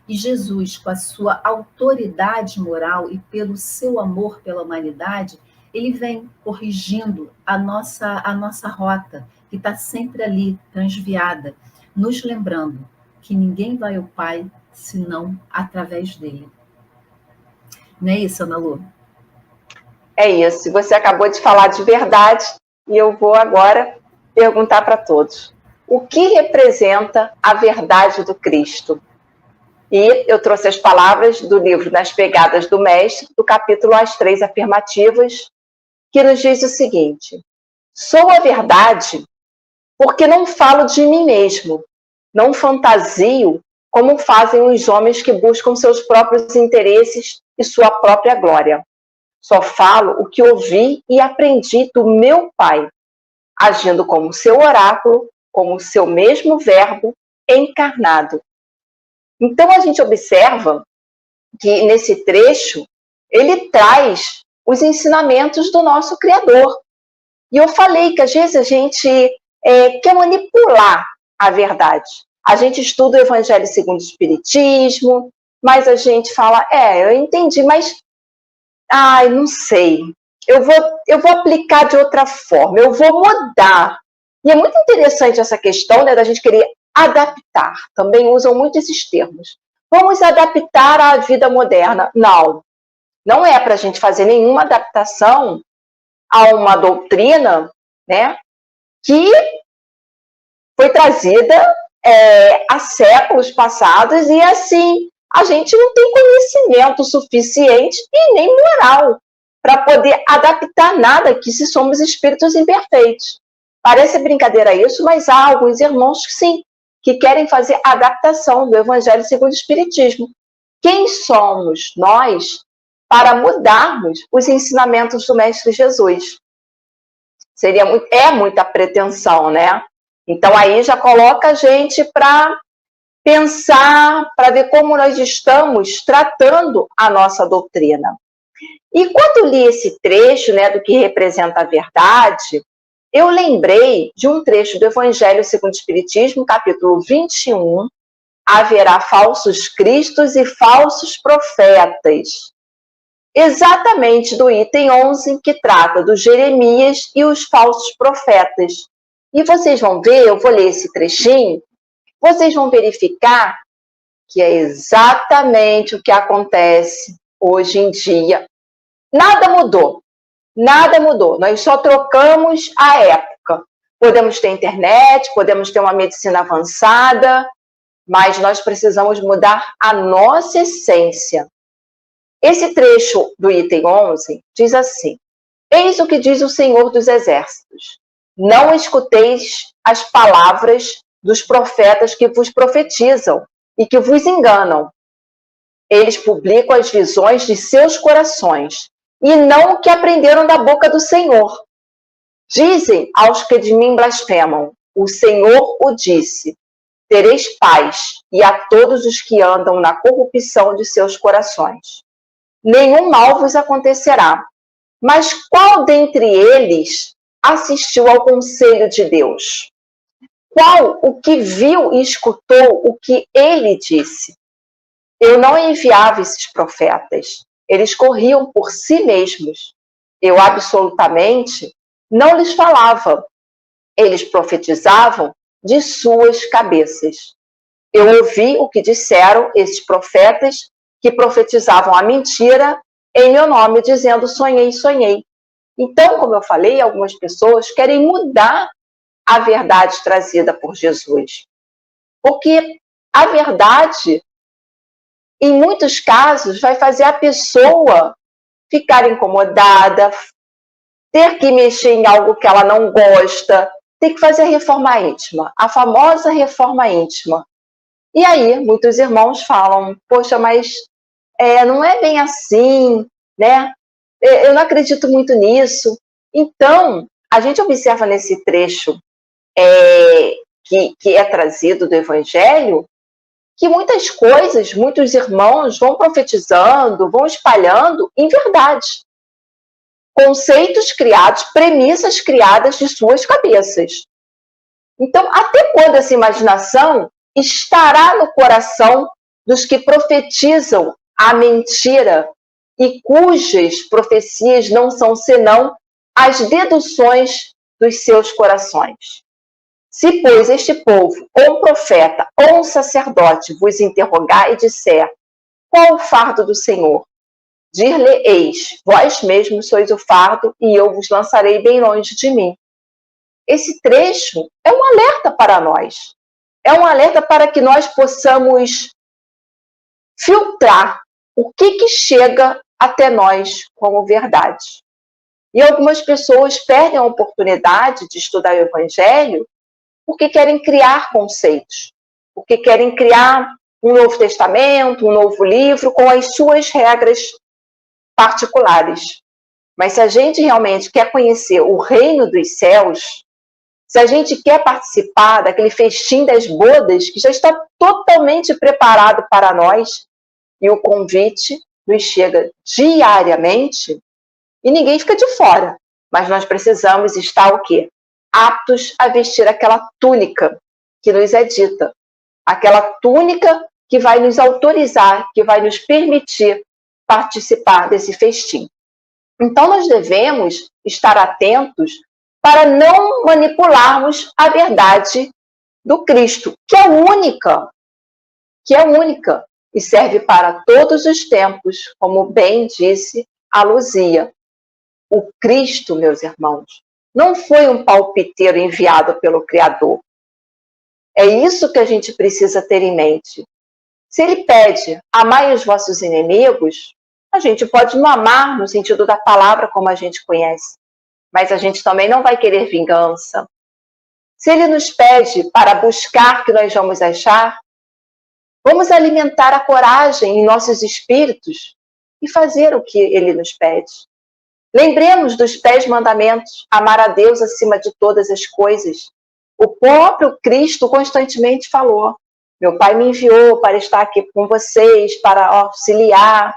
E Jesus, com a sua autoridade moral e pelo seu amor pela humanidade, ele vem corrigindo a nossa rota, que está sempre ali, transviada, nos lembrando que ninguém vai ao Pai senão através dele. Não é isso, Ana Lu? É isso. Você acabou de falar de verdade e eu vou agora perguntar para todos. O que representa a verdade do Cristo? E eu trouxe as palavras do livro Nas Pegadas do Mestre, do capítulo As Três Afirmativas, que nos diz o seguinte: sou a verdade porque não falo de mim mesmo, não fantasio como fazem os homens que buscam seus próprios interesses e sua própria glória. Só falo o que ouvi e aprendi do meu Pai, agindo como seu oráculo, como seu mesmo verbo encarnado. Então a gente observa que nesse trecho ele traz os ensinamentos do nosso Criador. E eu falei que às vezes a gente quer manipular a verdade. A gente estuda o Evangelho segundo o Espiritismo, mas a gente fala, eu entendi, mas não sei. Eu vou aplicar de outra forma, eu vou mudar. E é muito interessante essa questão, né, da gente querer adaptar. Também usam muito esses termos. Vamos adaptar à vida moderna. Não é para a gente fazer nenhuma adaptação a uma doutrina, né, que foi trazida há séculos passados e assim a gente não tem conhecimento suficiente e nem moral para poder adaptar nada aqui se somos espíritos imperfeitos. Parece brincadeira isso, mas há alguns irmãos que sim, que querem fazer adaptação do Evangelho segundo o Espiritismo. Quem somos nós para mudarmos os ensinamentos do Mestre Jesus? É muita pretensão, né? Então aí já coloca a gente para pensar, para ver como nós estamos tratando a nossa doutrina. E quando li esse trecho, né, do que representa a verdade, eu lembrei de um trecho do Evangelho segundo o Espiritismo, capítulo 21, haverá falsos cristos e falsos profetas. Exatamente do item 11, que trata do Jeremias e os falsos profetas. E vocês vão ver, eu vou ler esse trechinho, vocês vão verificar que é exatamente o que acontece hoje em dia. Nada mudou. Nada mudou, nós só trocamos a época. Podemos ter internet, podemos ter uma medicina avançada, mas nós precisamos mudar a nossa essência. Esse trecho do item 11 diz assim: eis o que diz o Senhor dos Exércitos: não escuteis as palavras dos profetas que vos profetizam e que vos enganam. Eles publicam as visões de seus corações e não o que aprenderam da boca do Senhor. Dizem aos que de mim blasfemam: o Senhor o disse, tereis paz, e a todos os que andam na corrupção de seus corações. Nenhum mal vos acontecerá. Mas qual dentre eles assistiu ao conselho de Deus? Qual o que viu e escutou o que ele disse? Eu não enviava esses profetas. Eles corriam por si mesmos. Eu absolutamente não lhes falava. Eles profetizavam de suas cabeças. Eu ouvi o que disseram esses profetas que profetizavam a mentira em meu nome, dizendo: sonhei, sonhei. Então, como eu falei, algumas pessoas querem mudar a verdade trazida por Jesus. Porque a verdade, em muitos casos, vai fazer a pessoa ficar incomodada, ter que mexer em algo que ela não gosta, tem que fazer a reforma íntima, a famosa reforma íntima. E aí, muitos irmãos falam, poxa, mas não é bem assim, né? Eu não acredito muito nisso. Então, a gente observa nesse trecho que é trazido do Evangelho, que muitas coisas, muitos irmãos vão profetizando, vão espalhando em verdade. Conceitos criados, premissas criadas de suas cabeças. Então, até quando essa imaginação estará no coração dos que profetizam a mentira e cujas profecias não são senão as deduções dos seus corações? Se, pois, este povo, ou um profeta, ou um sacerdote, vos interrogar e disser, qual o fardo do Senhor? Dir-lhe-eis, vós mesmos sois o fardo, e eu vos lançarei bem longe de mim. Esse trecho é um alerta para nós. É um alerta para que nós possamos filtrar o que chega até nós como verdade. E algumas pessoas perdem a oportunidade de estudar o Evangelho porque querem criar conceitos, porque querem criar um Novo Testamento, um novo livro com as suas regras particulares. Mas se a gente realmente quer conhecer o reino dos céus, se a gente quer participar daquele festim das bodas que já está totalmente preparado para nós, e o convite nos chega diariamente, e ninguém fica de fora, mas nós precisamos estar o quê? Aptos a vestir aquela túnica que nos é dita, aquela túnica que vai nos autorizar, que vai nos permitir participar desse festim. Então, nós devemos estar atentos para não manipularmos a verdade do Cristo, que é única, e serve para todos os tempos, como bem disse a Luzia. O Cristo, meus irmãos, não foi um palpiteiro enviado pelo Criador. É isso que a gente precisa ter em mente. Se ele pede, amai os vossos inimigos, a gente pode não amar no sentido da palavra como a gente conhece, mas a gente também não vai querer vingança. Se ele nos pede para buscar que nós vamos achar, vamos alimentar a coragem em nossos espíritos e fazer o que ele nos pede. Lembremos dos 10 mandamentos, amar a Deus acima de todas as coisas. O próprio Cristo constantemente falou, meu Pai me enviou para estar aqui com vocês, para auxiliar.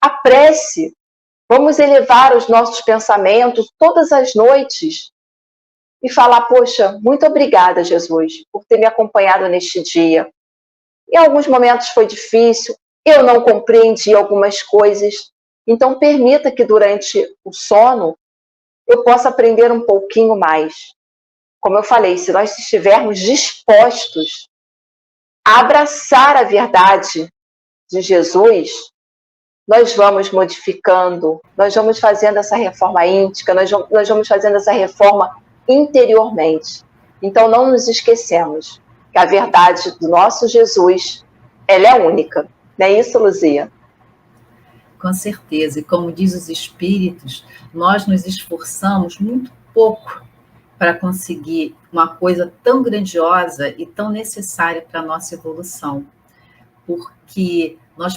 A prece, vamos elevar os nossos pensamentos todas as noites e falar, poxa, muito obrigada, Jesus, por ter me acompanhado neste dia. Em alguns momentos foi difícil, eu não compreendi algumas coisas, então permita que durante o sono eu possa aprender um pouquinho mais. Como eu falei, se nós estivermos dispostos a abraçar a verdade de Jesus, nós vamos modificando, nós vamos fazendo essa reforma íntima, nós vamos fazendo essa reforma interiormente. Então não nos esquecemos que a verdade do nosso Jesus, ela é única. Não é isso, Luzia? Com certeza. E como diz os espíritos, nós nos esforçamos muito pouco para conseguir uma coisa tão grandiosa e tão necessária para a nossa evolução. Porque nós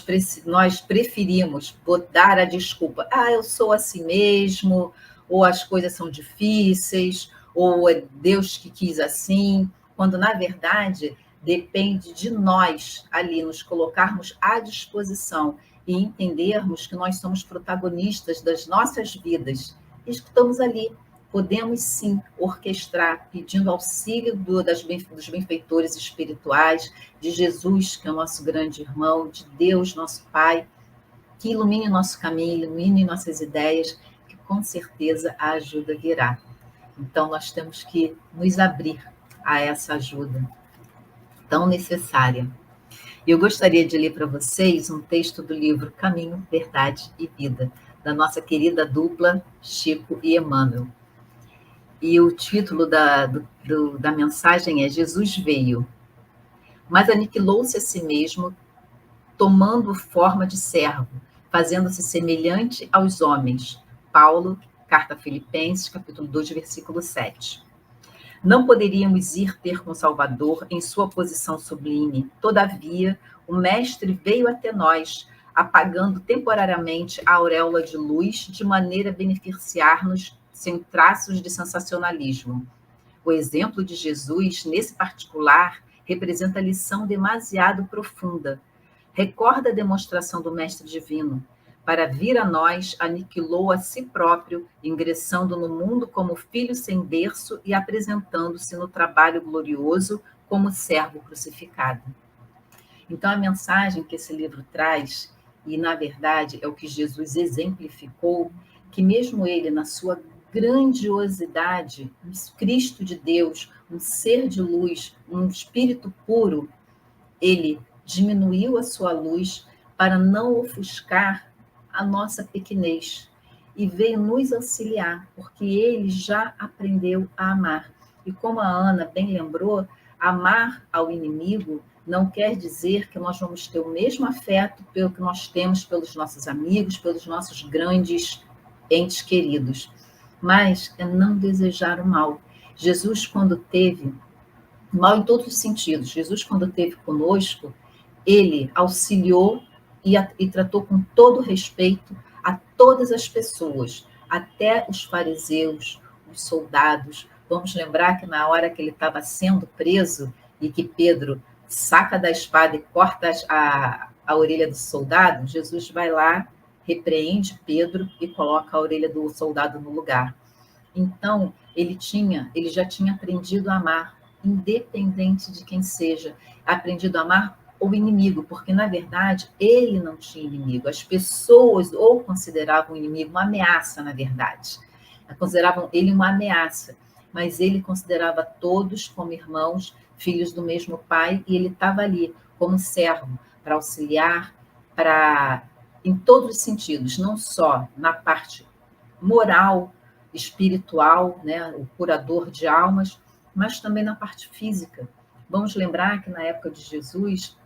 preferimos dar a desculpa, eu sou assim mesmo, ou as coisas são difíceis, ou é Deus que quis assim, quando, na verdade, depende de nós ali nos colocarmos à disposição e entendermos que nós somos protagonistas das nossas vidas e estamos ali. Podemos, sim, orquestrar, pedindo auxílio dos benfeitores espirituais, de Jesus, que é o nosso grande irmão, de Deus, nosso Pai, que ilumine nosso caminho, ilumine nossas ideias, que com certeza a ajuda virá. Então, nós temos que nos abrir a essa ajuda tão necessária. Eu gostaria de ler para vocês um texto do livro Caminho, Verdade e Vida, da nossa querida dupla Chico e Emmanuel. E o título da mensagem é Jesus veio, mas aniquilou-se a si mesmo, tomando forma de servo, fazendo-se semelhante aos homens. Paulo, Carta a Filipenses, capítulo 2, versículo 7. Não poderíamos ir ter com o Salvador em sua posição sublime. Todavia, o Mestre veio até nós, apagando temporariamente a auréola de luz, de maneira a beneficiar-nos sem traços de sensacionalismo. O exemplo de Jesus, nesse particular, representa lição demasiado profunda. Recorda a demonstração do Mestre Divino. Para vir a nós, aniquilou a si próprio, ingressando no mundo como filho sem berço e apresentando-se no trabalho glorioso como servo crucificado. Então, a mensagem que esse livro traz, e na verdade é o que Jesus exemplificou, que mesmo ele, na sua grandiosidade, um Cristo de Deus, um ser de luz, um espírito puro, ele diminuiu a sua luz para não ofuscar a nossa pequenez e veio nos auxiliar, porque ele já aprendeu a amar. E como a Ana bem lembrou, amar ao inimigo não quer dizer que nós vamos ter o mesmo afeto pelo que nós temos pelos nossos amigos, pelos nossos grandes entes queridos, mas é não desejar o mal. Jesus, quando teve, mal em todos os sentidos, Jesus, quando teve conosco, ele auxiliou e tratou com todo respeito a todas as pessoas, até os fariseus, os soldados. Vamos lembrar que na hora que ele estava sendo preso e que Pedro saca da espada e corta a orelha do soldado, Jesus vai lá, repreende Pedro e coloca a orelha do soldado no lugar. Então, ele já tinha aprendido a amar, independente de quem seja, aprendido a amar o inimigo, porque, na verdade, ele não tinha inimigo. As pessoas o consideravam inimigo, uma ameaça, na verdade. Consideravam ele uma ameaça, mas ele considerava todos como irmãos, filhos do mesmo pai, e ele estava ali como servo, para auxiliar, em todos os sentidos, não só na parte moral, espiritual, né, o curador de almas, mas também na parte física. Vamos lembrar que na época de Jesus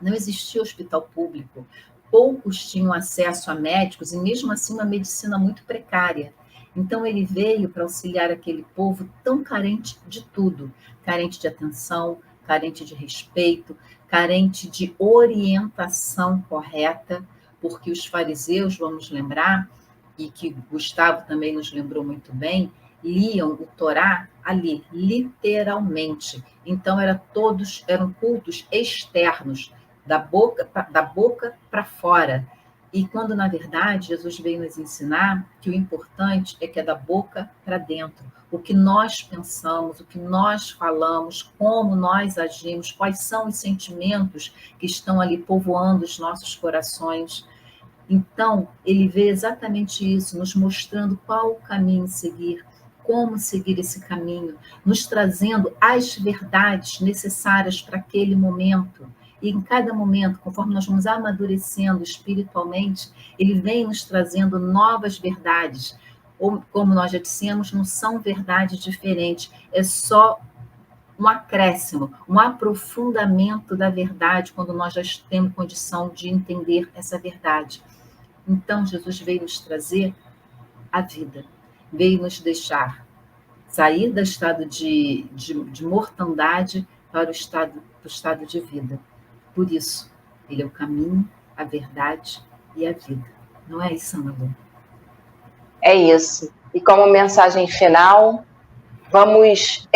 não existia hospital público, poucos tinham acesso a médicos e mesmo assim uma medicina muito precária. Então ele veio para auxiliar aquele povo tão carente de tudo, carente de atenção, carente de respeito, carente de orientação correta, porque os fariseus, vamos lembrar, e que Gustavo também nos lembrou muito bem, liam o Torá ali, literalmente. Então eram cultos externos, da boca para fora. E quando, na verdade, Jesus veio nos ensinar que o importante é que é da boca para dentro. O que nós pensamos, o que nós falamos, como nós agimos, quais são os sentimentos que estão ali povoando os nossos corações. Então, ele vê exatamente isso, nos mostrando qual o caminho seguir, como seguir esse caminho, nos trazendo as verdades necessárias para aquele momento. E em cada momento, conforme nós vamos amadurecendo espiritualmente, ele vem nos trazendo novas verdades. Ou, como nós já dissemos, não são verdades diferentes, é só um acréscimo, um aprofundamento da verdade, quando nós já temos condição de entender essa verdade. Então, Jesus veio nos trazer a vida, veio nos deixar sair do estado de mortandade para o estado de vida. Por isso, ele é o caminho, a verdade e a vida. Não é isso, Ana Lu? É isso. E como mensagem final, vamos,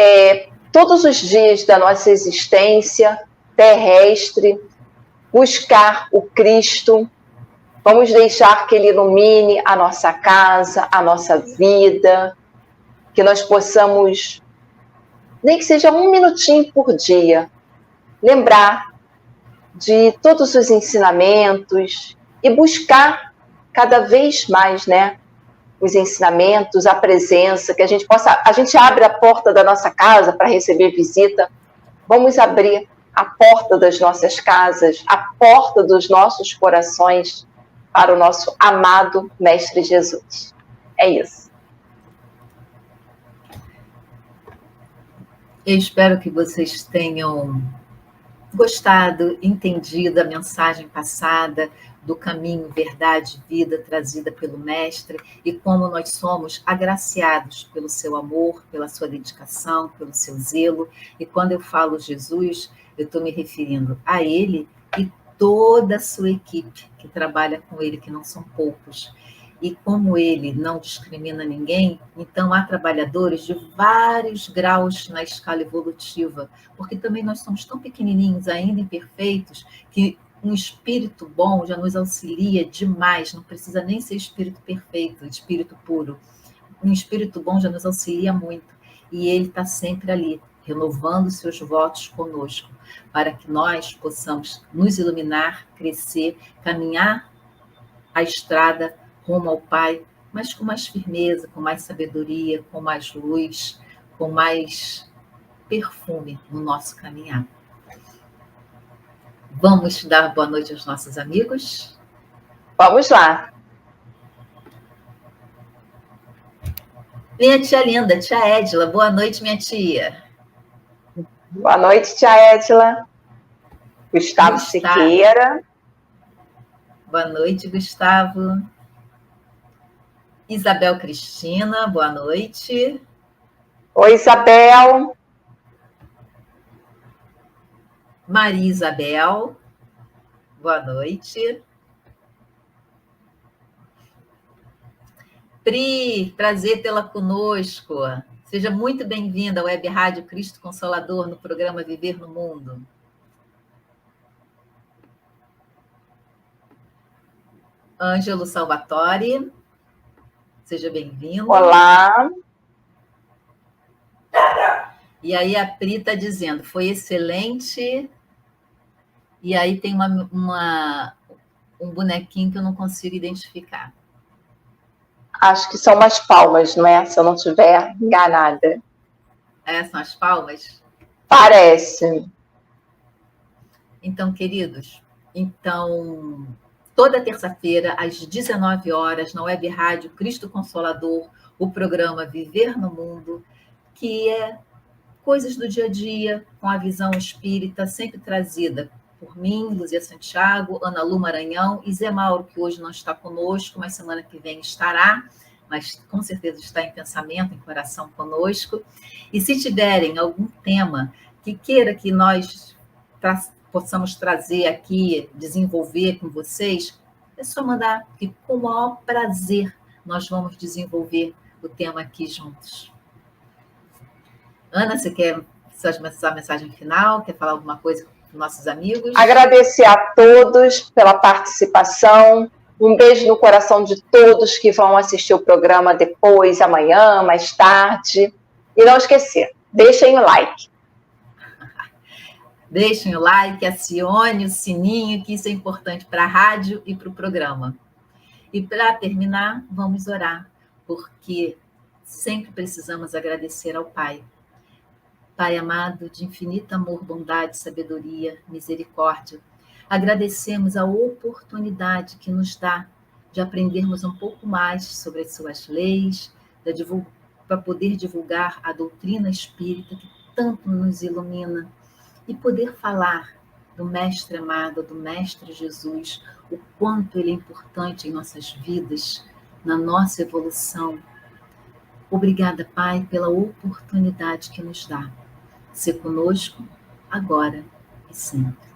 todos os dias da nossa existência terrestre, buscar o Cristo. Vamos deixar que Ele ilumine a nossa casa, a nossa vida, que nós possamos, nem que seja um minutinho por dia, lembrar de todos os ensinamentos e buscar cada vez mais, né, os ensinamentos, a presença, que a gente abre a porta da nossa casa para receber visita, vamos abrir a porta das nossas casas, a porta dos nossos corações para o nosso amado Mestre Jesus. É isso. Eu espero que vocês tenham gostado, entendido a mensagem passada, do caminho, verdade, vida trazida pelo Mestre e como nós somos agraciados pelo seu amor, pela sua dedicação, pelo seu zelo. E quando eu falo Jesus, eu estou me referindo a ele e toda a sua equipe que trabalha com ele, que não são poucos. E como ele não discrimina ninguém, então há trabalhadores de vários graus na escala evolutiva, porque também nós somos tão pequenininhos, ainda imperfeitos, que um espírito bom já nos auxilia demais, não precisa nem ser espírito perfeito, espírito puro. Um espírito bom já nos auxilia muito, e ele está sempre ali, renovando seus votos conosco, para que nós possamos nos iluminar, crescer, caminhar a estrada rumo ao Pai, mas com mais firmeza, com mais sabedoria, com mais luz, com mais perfume no nosso caminhar. Vamos dar boa noite aos nossos amigos? Vamos lá. Minha tia linda, tia Edila. Boa noite, minha tia. Boa noite, tia Edila. Gustavo Siqueira. Boa noite, Gustavo. Isabel Cristina, boa noite. Oi, Isabel. Maria Isabel, boa noite. Pri, prazer tê-la conosco. Seja muito bem-vinda à Web Rádio Cristo Consolador no programa Viver no Mundo. Ângelo Salvatore, seja bem-vindo. Olá. E aí a Pri está dizendo, foi excelente. E aí tem um bonequinho que eu não consigo identificar. Acho que são umas palmas, não é? Se eu não estiver enganada. São as palmas? Parece. Então, queridos, toda terça-feira, às 19 horas, na Web Rádio Cristo Consolador, o programa Viver no Mundo, que é coisas do dia a dia, com a visão espírita, sempre trazida por mim, Luzia Santiago, Ana Lu Maranhão e Zé Mauro, que hoje não está conosco, mas semana que vem estará, mas com certeza está em pensamento, em coração conosco. E se tiverem algum tema que queira que nós possamos trazer aqui, desenvolver com vocês, é só mandar, que com o maior prazer nós vamos desenvolver o tema aqui juntos. Ana, você quer sua mensagem final? Quer falar alguma coisa com nossos amigos? Agradecer a todos pela participação. Um beijo no coração de todos que vão assistir o programa depois, amanhã, mais tarde. E não esquecer, deixem o like. Deixem o like, acione o sininho, que isso é importante para a rádio e para o programa. E para terminar, vamos orar, porque sempre precisamos agradecer ao Pai. Pai amado, de infinito amor, bondade, sabedoria, misericórdia, agradecemos a oportunidade que nos dá de aprendermos um pouco mais sobre as suas leis, para poder divulgar a doutrina espírita que tanto nos ilumina e poder falar do Mestre amado, do Mestre Jesus, o quanto ele é importante em nossas vidas, na nossa evolução. Obrigada, Pai, pela oportunidade que nos dá. Ser conosco agora e sempre.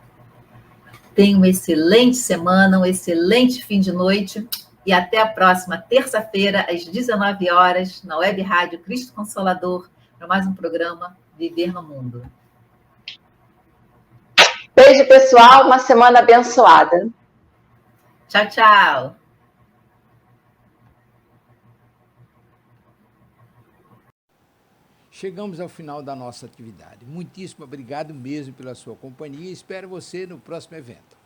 Tenha uma excelente semana, um excelente fim de noite e até a próxima terça-feira, às 19 horas, na Web Rádio Cristo Consolador, para mais um programa Viver no Mundo. Beijo, pessoal. Uma semana abençoada. Tchau, tchau. Chegamos ao final da nossa atividade. Muitíssimo obrigado mesmo pela sua companhia e espero você no próximo evento.